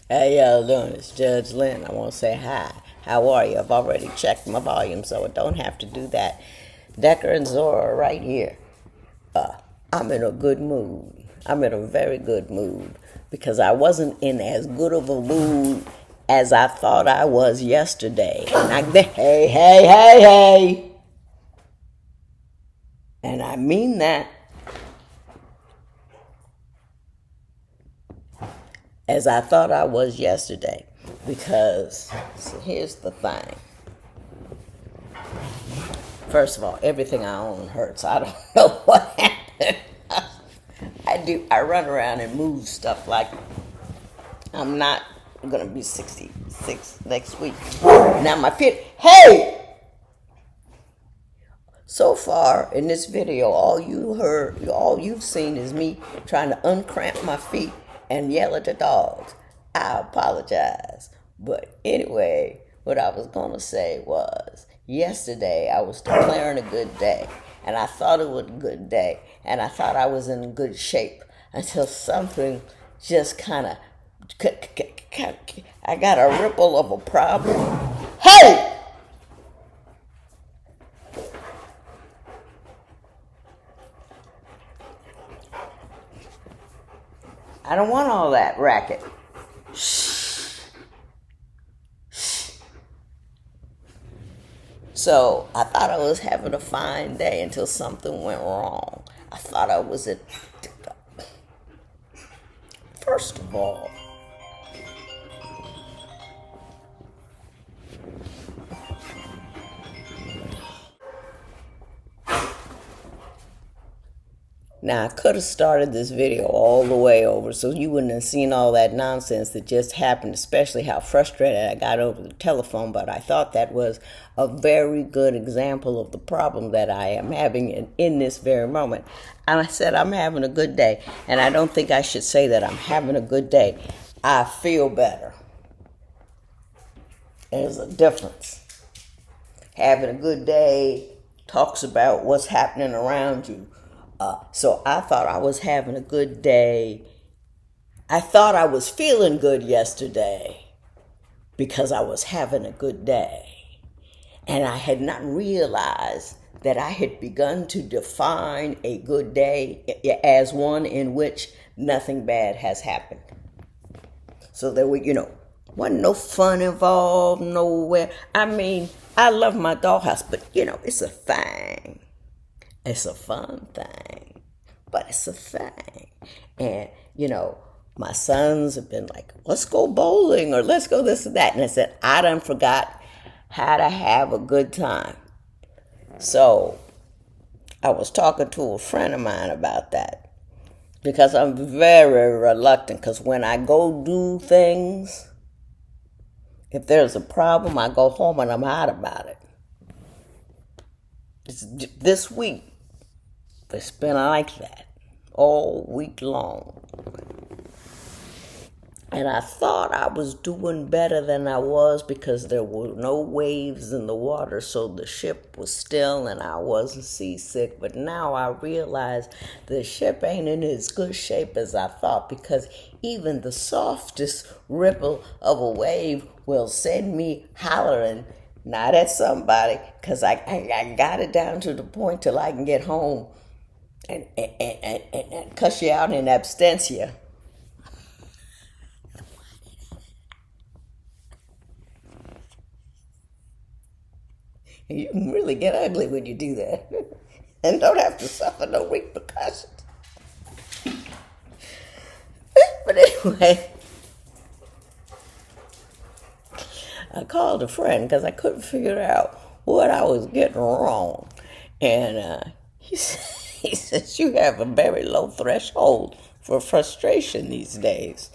How y'all doing? It's Judge Lynn. I want to say hi. How are you? I've already checked my volume, so I don't have to do that. Decker and Zora are right here. I'm in a good mood. I'm in a very good mood because I wasn't in as good of a mood as I thought I was yesterday. Hey. And I mean that as I thought I was yesterday because so here's the thing. First of all, everything I own hurts. I don't know what happened. I run around and move stuff like I'm not gonna be 66 next week. Now my feet. Hey! So far in this video, all you've seen is me trying to uncramp my feet and yell at the dogs. I apologize. But anyway, what I was gonna say was yesterday I was declaring a good day, and I thought it was a good day, and I thought I was in good shape until something just kind of. I got a ripple of a problem. Hey! I don't want all that racket. Shh. So I thought I was having a fine day until something went wrong. I thought I was at. First of all, now I could have started this video all the way over so you wouldn't have seen all that nonsense that just happened, especially how frustrated I got over the telephone, but I thought that was a very good example of the problem that I am having in this very moment. And I said I'm having a good day, and I don't think I should say that I'm having a good day. I feel better. There's a difference. Having a good day talks about what's happening around you. So I thought I was having a good day. I thought I was feeling good yesterday because I was having a good day. And I had not realized that I had begun to define a good day as one in which nothing bad has happened. So there were, wasn't no fun involved nowhere. I mean, I love my dollhouse, but, it's a thing. It's a fun thing, but it's a thing. And, my sons have been like, let's go bowling or let's go this and that. And I said, I done forgot how to have a good time. So I was talking to a friend of mine about that because I'm very reluctant because when I go do things, if there's a problem, I go home and I'm out about it. This week, it's been like that all week long. And I thought I was doing better than I was because there were no waves in the water, so the ship was still and I wasn't seasick. But now I realize the ship ain't in as good shape as I thought because even the softest ripple of a wave will send me hollering, not at somebody, because I got it down to the point till I can get home and cuss you out in absentia. You can really get ugly when you do that and don't have to suffer no repercussions. But anyway, I called a friend because I couldn't figure out what I was getting wrong. And he says, you have a very low threshold for frustration these days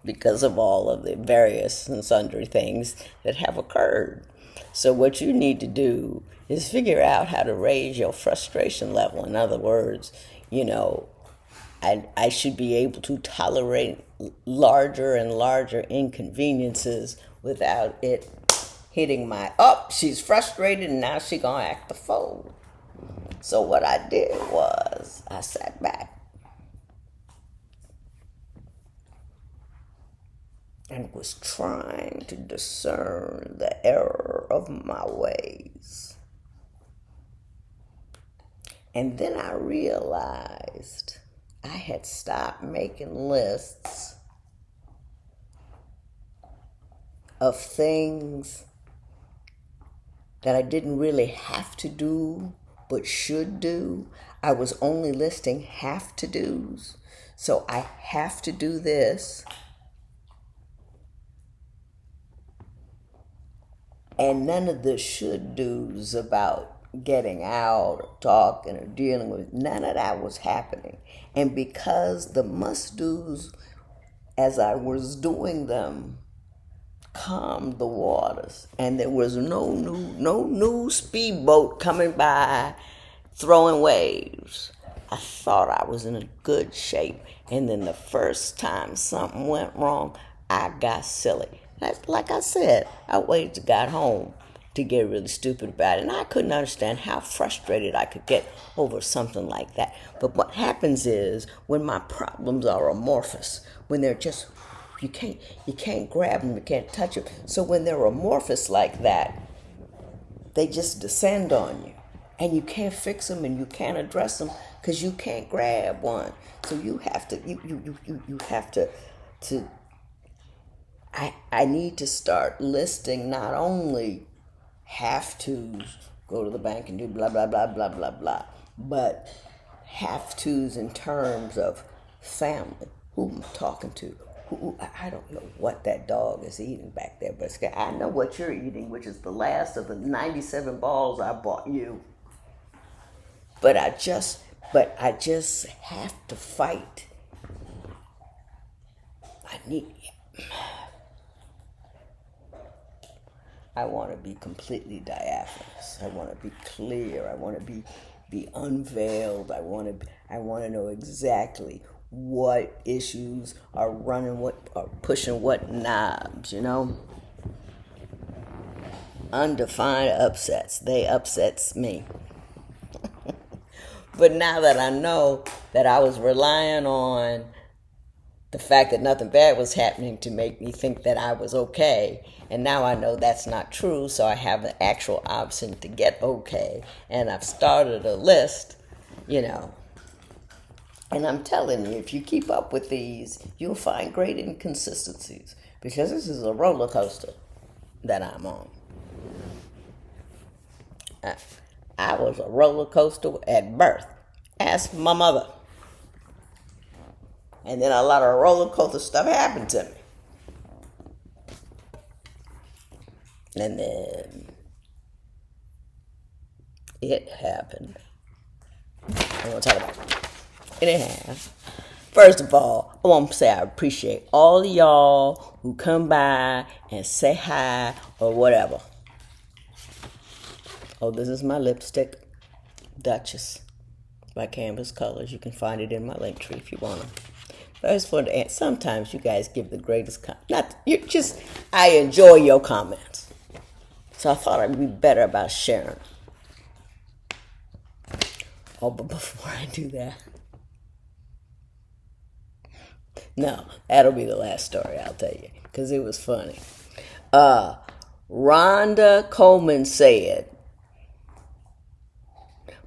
because of all of the various and sundry things that have occurred. So what you need to do is figure out how to raise your frustration level. In other words, I should be able to tolerate larger and larger inconveniences without it hitting my, she's frustrated and now she's going to act the fool. So what I did was I sat back and was trying to discern the error of my ways. And then I realized I had stopped making lists of things that I didn't really have to do but should do. I was only listing have to do's. So I have to do this. And none of the should do's about getting out or talking or dealing with, none of that was happening. And because the must do's, as I was doing them, calmed the waters, and there was no new speedboat coming by throwing waves, I thought I was in a good shape. And then the first time something went wrong, I got silly. Like I said, I waited till I got home to get really stupid about it. And I couldn't understand how frustrated I could get over something like that. But what happens is when my problems are amorphous, when they're just, you can't grab them, you can't touch them. So when they're amorphous like that, they just descend on you. And you can't fix them and you can't address them because you can't grab one. So you have to, you have to I need to start listing not only have to's, go to the bank and do blah, blah, blah, blah, blah, blah, but have to's in terms of family, who I'm talking to. I don't know what that dog is eating back there, but I know what you're eating, which is the last of the 97 balls I bought you. But I just have to fight. I want to be completely diaphanous. I want to be clear. I want to be unveiled. I want to know exactly what issues are running, what are pushing what knobs, Undefined upsets. They upsets me. But now that I know that I was relying on the fact that nothing bad was happening to make me think that I was okay, and now I know that's not true, so I have an actual option to get okay, and I've started a list, And I'm telling you, if you keep up with these, you'll find great inconsistencies, because this is a roller coaster that I'm on. I was a roller coaster at birth. Ask my mother. And then a lot of roller coaster stuff happened to me. And then it happened. I want to talk about it. Anyhow, first of all, I want to say I appreciate all of y'all who come by and say hi or whatever. Oh, this is my lipstick, Duchess, by Canvas Colors. You can find it in my link tree if you want to. But I just wanted to add, sometimes you guys give the greatest I enjoy your comments. So I thought I'd be better about sharing. Oh, but before I do that, no, that'll be the last story I'll tell you, because it was funny. Rhonda Coleman said,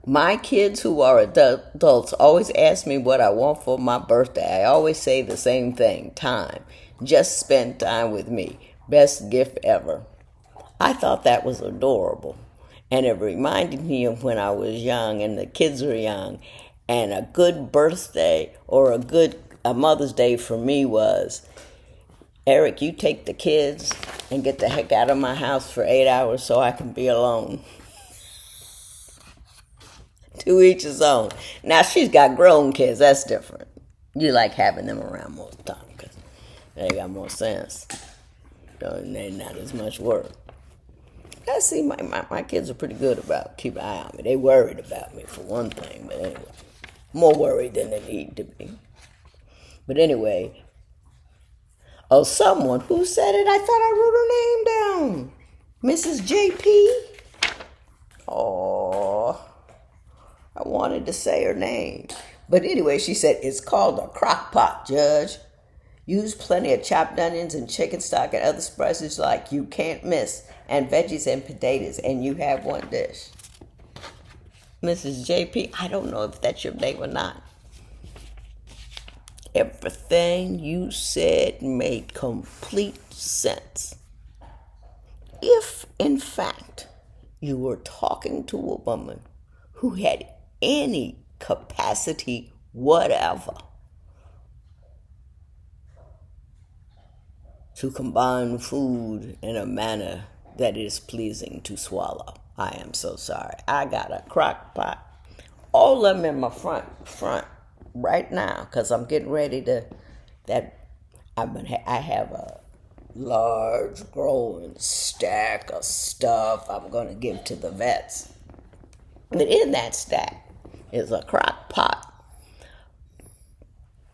my kids who are adults always ask me what I want for my birthday. I always say the same thing, time. Just spend time with me. Best gift ever. I thought that was adorable. And it reminded me of when I was young and the kids were young. And a good birthday or a Mother's Day for me was, Eric, you take the kids and get the heck out of my house for 8 hours so I can be alone. To each his own. Now, she's got grown kids. That's different. You like having them around most of the time because they got more sense. They're not as much work. I see my kids are pretty good about keeping an eye on me. They worried about me for one thing, but anyway. More worried than they need to be. But anyway. Oh, someone who said it, I thought I wrote her name down. Mrs. JP. Oh, I wanted to say her name. But anyway, she said, it's called a crock pot, Judge. Use plenty of chopped onions and chicken stock and other spices like you can't miss, and veggies and potatoes, and you have one dish. Mrs. JP, I don't know if that's your name or not. Everything you said made complete sense. If, in fact, you were talking to a woman who had any capacity whatever to combine food in a manner that is pleasing to swallow, I am so sorry. I got a crock pot, all of them in my front right now, because I'm getting ready to, I have a large growing stack of stuff I'm going to give to the vets. But in that stack is a crock pot,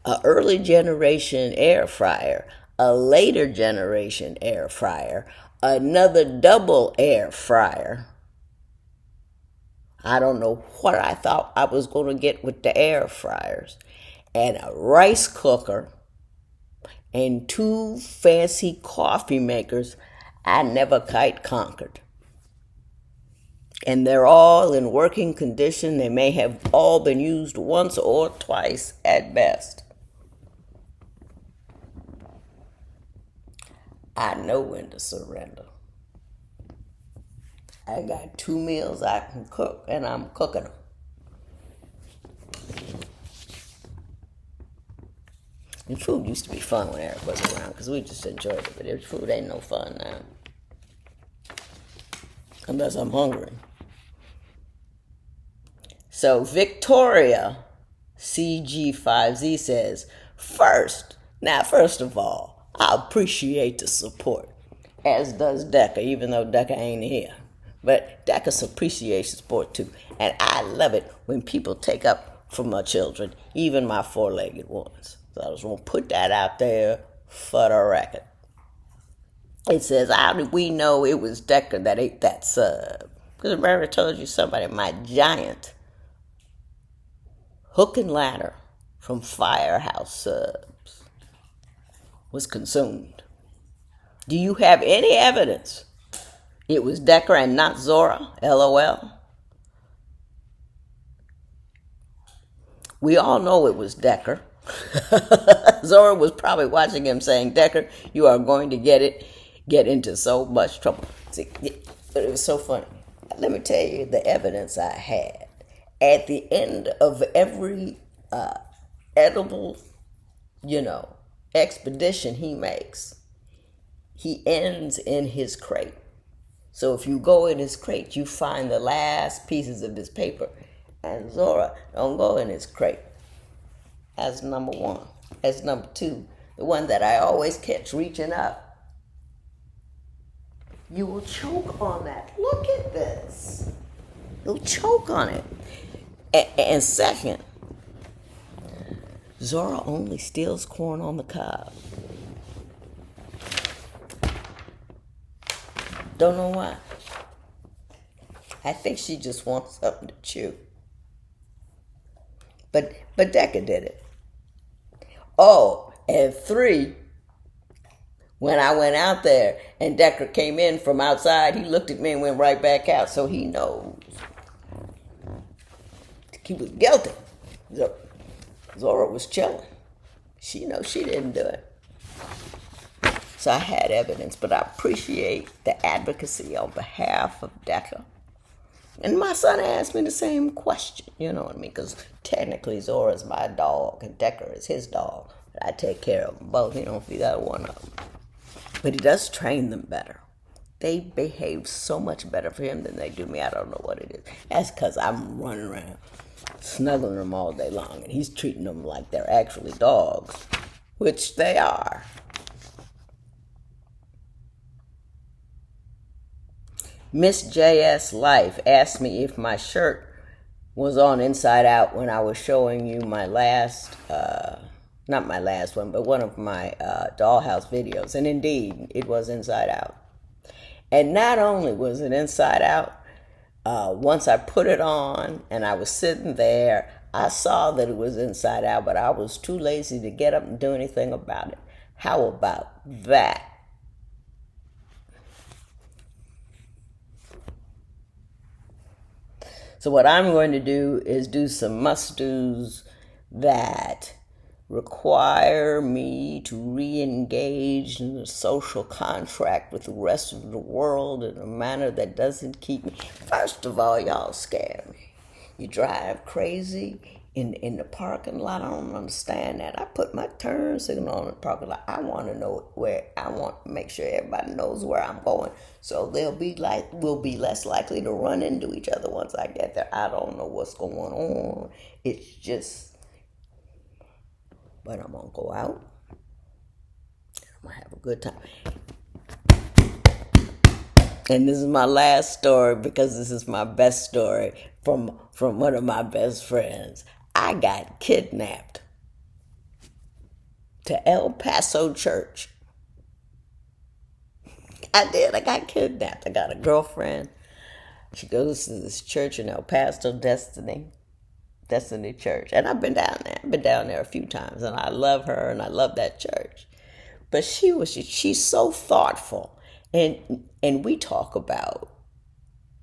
an early generation air fryer, a later generation air fryer, another double air fryer. I don't know what I thought I was going to get with the air fryers, and a rice cooker, and 2 fancy coffee makers I never quite conquered. And they're all in working condition. They may have all been used once or twice at best. I know when to surrender. I got 2 meals I can cook, and I'm cooking them. And food used to be fun when Eric was around, because we just enjoyed it. But food ain't no fun now. Unless I'm hungry. So Victoria CG5Z says, first of all, I appreciate the support, as does Decca, even though Decca ain't here. But Decca appreciates support too. And I love it when people take up for my children, even my 4-legged ones. So I just want to put that out there for the record. It says, how did we know it was Decca that ate that sub? Because I remember I told you somebody, my giant hook and ladder from Firehouse subs was consumed. Do you have any evidence it was Decker and not Zora? LOL. We all know it was Decker. Zora was probably watching him saying, Decker, you are going to get into so much trouble. See, but it was so funny. Let me tell you the evidence I had. At the end of every edible, expedition he makes, he ends in his crate. So if you go in his crate, you find the last pieces of his paper. And Zora don't go in his crate. That's number 1. That's number 2. The one that I always catch reaching up. You will choke on that. Look at this. You'll choke on it. And second, Zora only steals corn on the cob. Don't know why. I think she just wants something to chew. But Decca did it. Oh, and 3, when I went out there and Decker came in from outside, he looked at me and went right back out. So he knows. He was guilty. Zora was chilling. She knows she didn't do it. So I had evidence, but I appreciate the advocacy on behalf of Decker. And my son asked me the same question, you know what I mean? Because technically Zora's my dog and Decker is his dog. But I take care of them both. He don't feed either one of them. But he does train them better. They behave so much better for him than they do me. I don't know what it is. That's because I'm running around snuggling them all day long. And he's treating them like they're actually dogs, which they are. Miss JS Life asked me if my shirt was on inside out when I was showing you my last, not my last one, but one of my dollhouse videos. And indeed, it was inside out. And not only was it inside out, once I put it on and I was sitting there, I saw that it was inside out, but I was too lazy to get up and do anything about it. How about that? So what I'm going to do is do some must-dos that require me to re-engage in a social contract with the rest of the world in a manner that doesn't keep me. First of all, y'all scare me. You drive crazy in the parking lot. I don't understand that. I put my turn signal on the parking lot. I want to know where, I want to make sure everybody knows where I'm going. So we'll be less likely to run into each other once I get there. I don't know what's going on. It's just, but I'm going to go out. I'm going to have a good time. And this is my last story because this is my best story from one of my best friends. I got kidnapped to El Paso Church. I did. I got kidnapped. I got a girlfriend. She goes to this church in El Paso, Destiny Church. And I've been down there. I've been down there a few times. And I love her and I love that church. But she's so thoughtful. And we talk about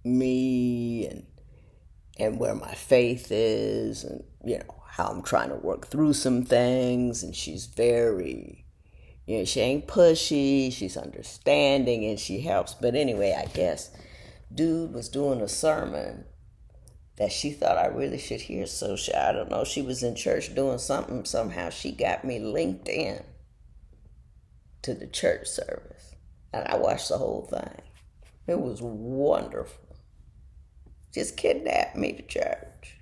me and where my faith is and, how I'm trying to work through some things. And she's very, she ain't pushy, she's understanding, and she helps. But anyway, I guess dude was doing a sermon that she thought I really should hear. So I don't know, she was in church doing something. Somehow she got me linked in to the church service. And I watched the whole thing. It was wonderful. Just kidnapped me to church.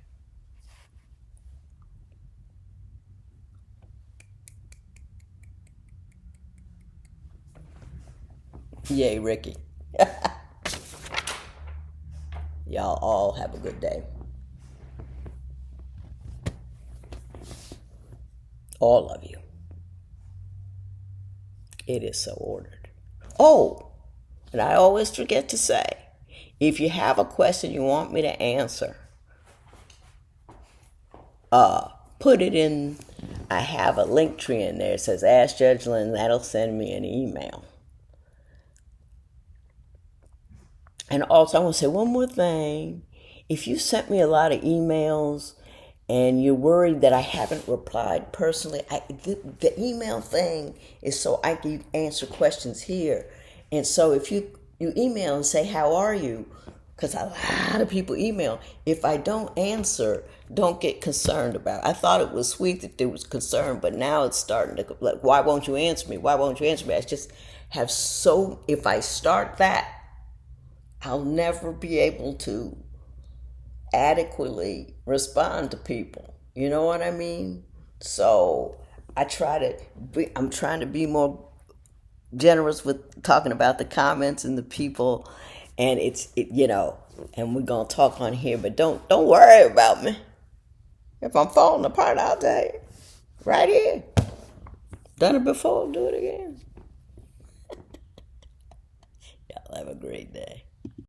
Yay, Ricky. Y'all all have a good day. All of you. It is so ordered. Oh, and I always forget to say, if you have a question you want me to answer, put it in. I have a link tree in there. It says Ask Judge Lynn. That'll send me an email. And also, I want to say one more thing. If you sent me a lot of emails and you're worried that I haven't replied personally, the email thing is so I can answer questions here. And so if you email and say, how are you? Because a lot of people email. If I don't answer, don't get concerned about it. I thought it was sweet that there was concern, but now it's starting to, like, why won't you answer me? Why won't you answer me? I just have if I start that, I'll never be able to adequately respond to people. You know what I mean? So I'm trying to be more generous with talking about the comments and the people, and and we're gonna talk on here, but don't worry about me. If I'm falling apart, I'll tell you. Right here. Done it before, do it again. Y'all have a great day.